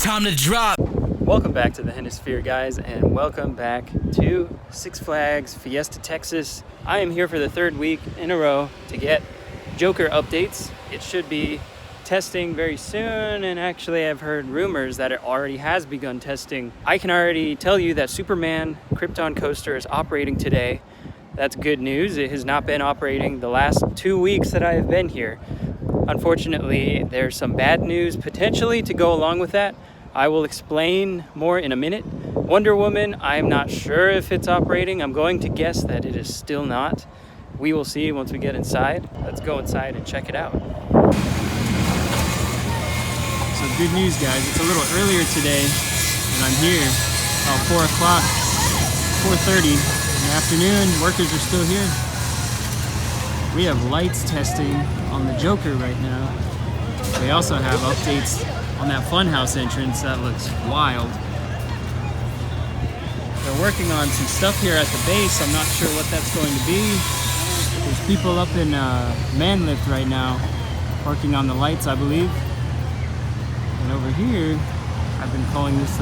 time to drop. Welcome back to the Hennisphere, guys, and welcome back to Six Flags Fiesta, Texas. I am here for the third week in a row to get Joker updates. It should be testing very soon, and actually I've heard rumors that it already has begun testing. I can already tell you that Superman Krypton Coaster is operating today. That's good news. It has not been operating the last 2 weeks that I have been here. Unfortunately, there's some bad news potentially to go along with that. I will explain more in a minute. Wonder Woman, I'm not sure if it's operating. I'm going to guess that it is still not. We will see once we get inside. Let's go inside and check it out. So good news, guys. It's a little earlier today, and I'm here about 4 o'clock, 4:30 in the afternoon. Workers are still here. We have lights testing on the Joker right now. They also have updates on that funhouse entrance. That looks wild. They're working on some stuff here at the base. I'm not sure what that's going to be. There's people up in man lift right now working on the lights, I believe. And over here, I've been calling this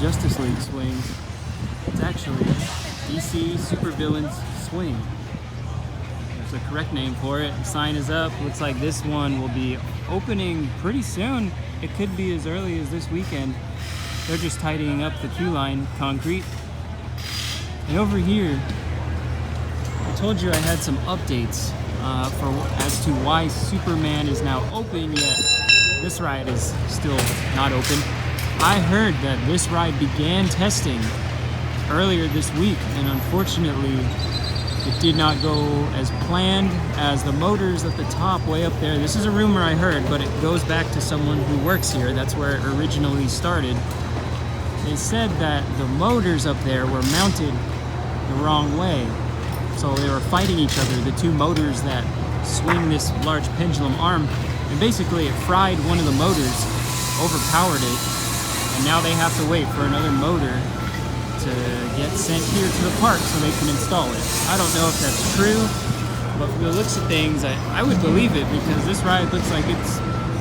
Justice League swing. It's actually DC Supervillains Swing. There's a correct name for it. The sign is up. Looks like this one will be opening pretty soon. It could be as early as this weekend. They're just tidying up the queue line concrete. And over here, I told you I had some updates as to why Superman is now open, yet this ride is still not open. I heard that this ride began testing earlier this week, and unfortunately, it did not go as planned, as the motors at the top way up there. This is a rumor I heard, but it goes back to someone who works here. That's where it originally started. They said that the motors up there were mounted the wrong way. So they were fighting each other, the two motors that swing this large pendulum arm. And basically it fried one of the motors, overpowered it, and now they have to wait for another motor to get sent here to the park so they can install it. I don't know if that's true, but from the looks of things, I would believe it, because this ride looks like it's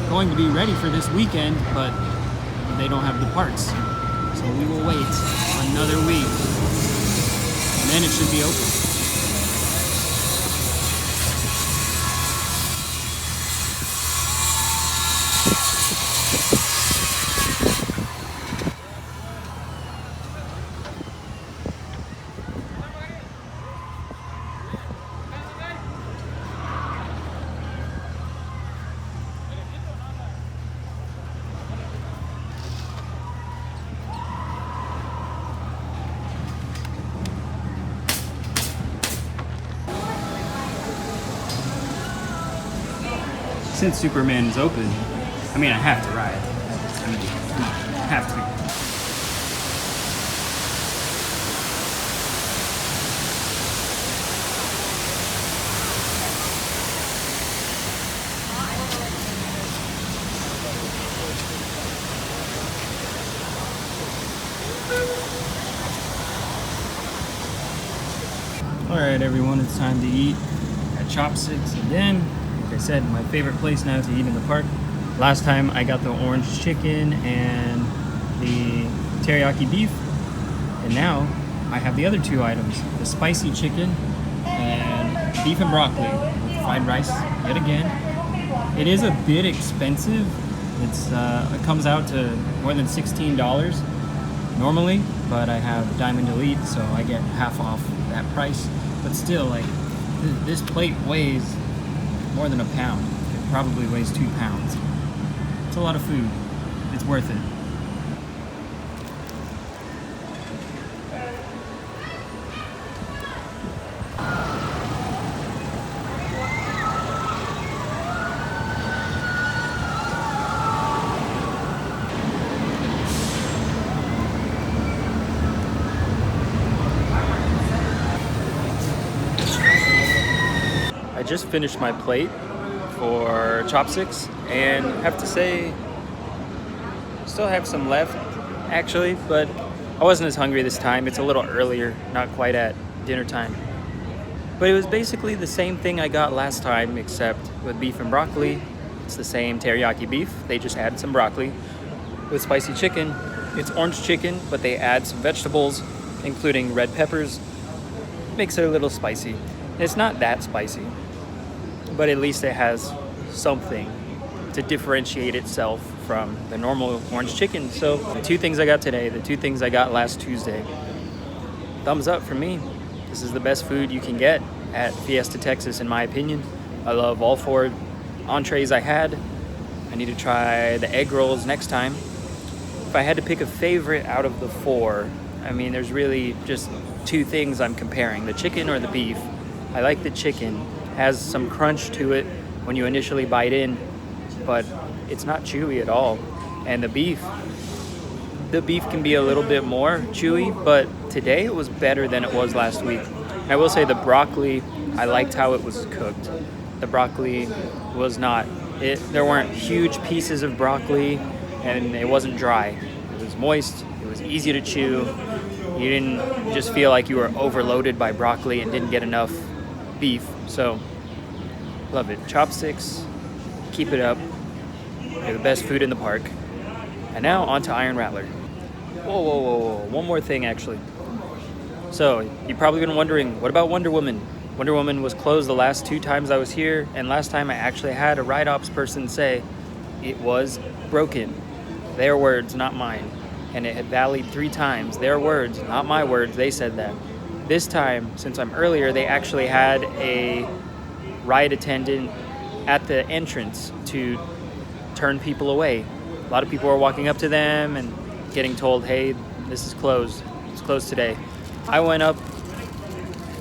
going to be ready for this weekend, but they don't have the parts. So we will wait another week, and then it should be open. Since Superman is open, I mean, I have to ride. I mean, I have to. All right, everyone, it's time to eat at Chopsticks again. Like I said, my favorite place now to eat in the park. Last time I got the orange chicken and the teriyaki beef, and now I have the other two items, the spicy chicken and beef and broccoli with fried rice yet again. It is a bit expensive. It comes out to more than $16 normally, but I have Diamond Elite, so I get half off that price. But still, like, this plate weighs more than a pound. It probably weighs 2 pounds. It's a lot of food. It's worth it. I just finished my plate for Chopsticks, and I have to say, still have some left actually, but I wasn't as hungry this time. It's a little earlier, not quite at dinner time. But it was basically the same thing I got last time, except with beef and broccoli. It's the same teriyaki beef, they just added some broccoli. with spicy chicken. It's orange chicken, but they add some vegetables, including red peppers. Makes it a little spicy. It's not that spicy, but at least it has something to differentiate itself from the normal orange chicken. So the two things I got today, the two things I got last Tuesday, thumbs up for me. This is the best food you can get at Fiesta, Texas, in my opinion. I love all 4 entrees I had. I need to try the egg rolls next time. If I had to pick a favorite out of the 4, I mean, there's really just 2 things I'm comparing, the chicken or the beef. I like the chicken. Has some crunch to it when you initially bite in, but it's not chewy at all. And the beef can be a little bit more chewy, but today it was better than it was last week. I will say the broccoli, I liked how it was cooked. The broccoli was not, there weren't huge pieces of broccoli, and it wasn't dry. It was moist, it was easy to chew. You didn't just feel like you were overloaded by broccoli and didn't get enough beef. So, love it. Chopsticks, keep it up. They're the best food in the park. And now on to Iron Rattler. Whoa. One more thing, actually. So, you've probably been wondering, what about Wonder Woman? Wonder Woman was closed the last 2 times I was here, and last time I actually had a ride ops person say it was broken. Their words, not mine. And it had valied 3 times. Their words, not my words, they said that. This time, since I'm earlier, they actually had a ride attendant at the entrance to turn people away. A lot of people were walking up to them and getting told, hey, this is closed. It's closed today. I went up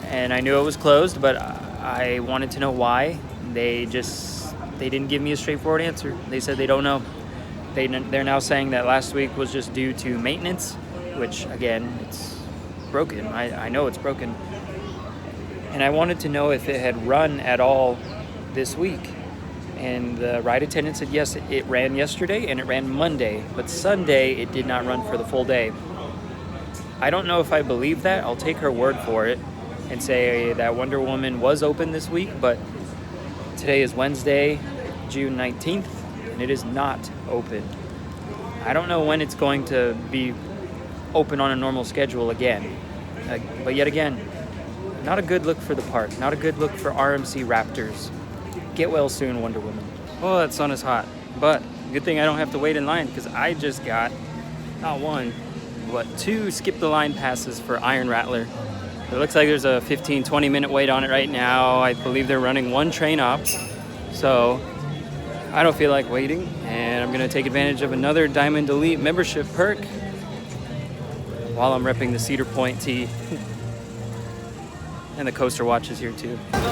and I knew it was closed, but I wanted to know why. They didn't give me a straightforward answer. They said they don't know. They're now saying that last week was just due to maintenance, which again, it's broken. I know it's broken. And I wanted to know if it had run at all this week. And the ride attendant said, yes, it ran yesterday and it ran Monday, but Sunday it did not run for the full day. I don't know if I believe that. I'll take her word for it and say that Wonder Woman was open this week, but today is Wednesday, June 19th, and it is not open. I don't know when it's going to be open on a normal schedule again. But yet again, not a good look for the park, not a good look for RMC Raptors. Get well soon, Wonder Woman. Oh, that sun is hot. But good thing I don't have to wait in line, because I just got not 1, but 2 skip the line passes for Iron Rattler. It looks like there's a 15-20 minute wait on it right now. I believe they're running 1 train op. So I don't feel like waiting, and I'm gonna take advantage of another Diamond Elite membership perk while I'm repping the Cedar Point tee. And the coaster watch is here too. I'm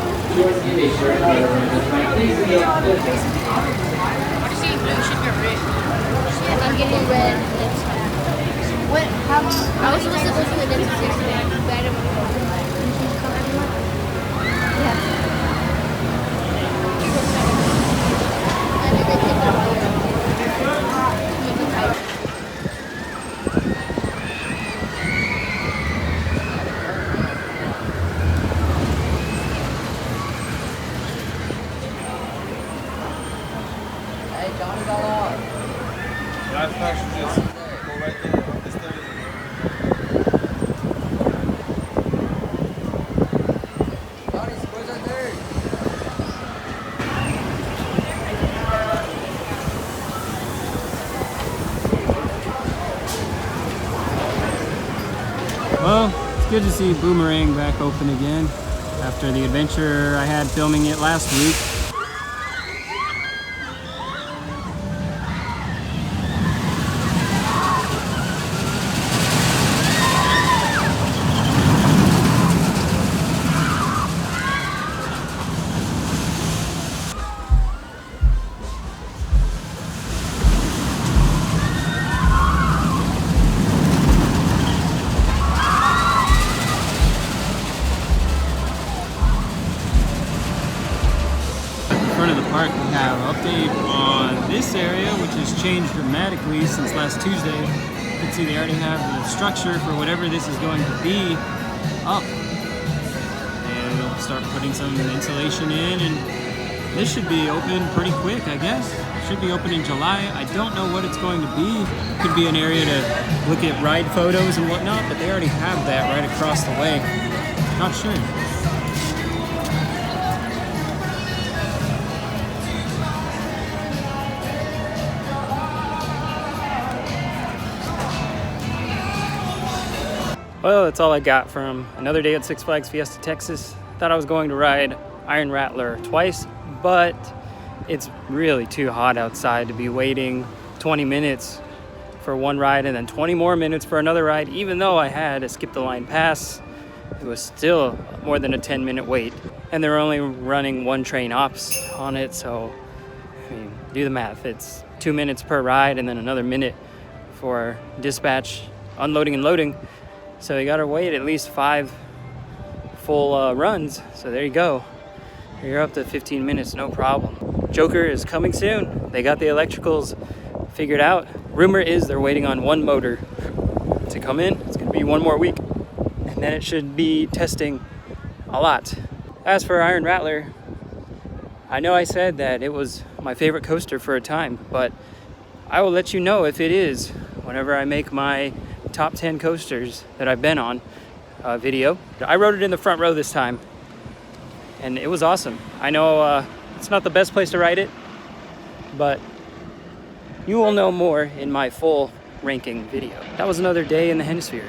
getting red. What? How? I was supposed to go to the dentist yesterday, but I didn't want to go. Come everyone? Yeah. I think they take it away. Make it tight. Hey, Johnny got out. Last pack should just go right there. This thing is. Johnny, where's that third? Well, it's good to see Boomerang back open again after the adventure I had filming it last week. Park, we have an update on this area, which has changed dramatically since last Tuesday. You can see they already have the structure for whatever this is going to be up, and they'll start putting some insulation in and This should be open pretty quick, I guess. Should be open in July. I don't know what it's going to be. Could be an area to look at ride photos and whatnot, but they already have that right across the way. Not sure. Well, that's all I got from another day at Six Flags Fiesta, Texas. Thought I was going to ride Iron Rattler twice, but it's really too hot outside to be waiting 20 minutes for one ride and then 20 more minutes for another ride. Even though I had a skip the line pass, it was still more than a 10-minute wait. And they're only running one train ops on it, so I mean, do the math. It's 2 minutes per ride and then another minute for dispatch, unloading and loading. So you gotta wait at least 5 full runs. So there you go. You're up to 15 minutes, no problem. Joker is coming soon. They got the electricals figured out. Rumor is they're waiting on one motor to come in. It's gonna be 1 more week. And then it should be testing a lot. As for Iron Rattler, I know I said that it was my favorite coaster for a time, but I will let you know if it is whenever I make my top 10 coasters that I've been on video. I rode it in the front row this time and it was awesome. I know it's not the best place to ride it, but you will know more in my full ranking video. That was another day in the Hennisphere.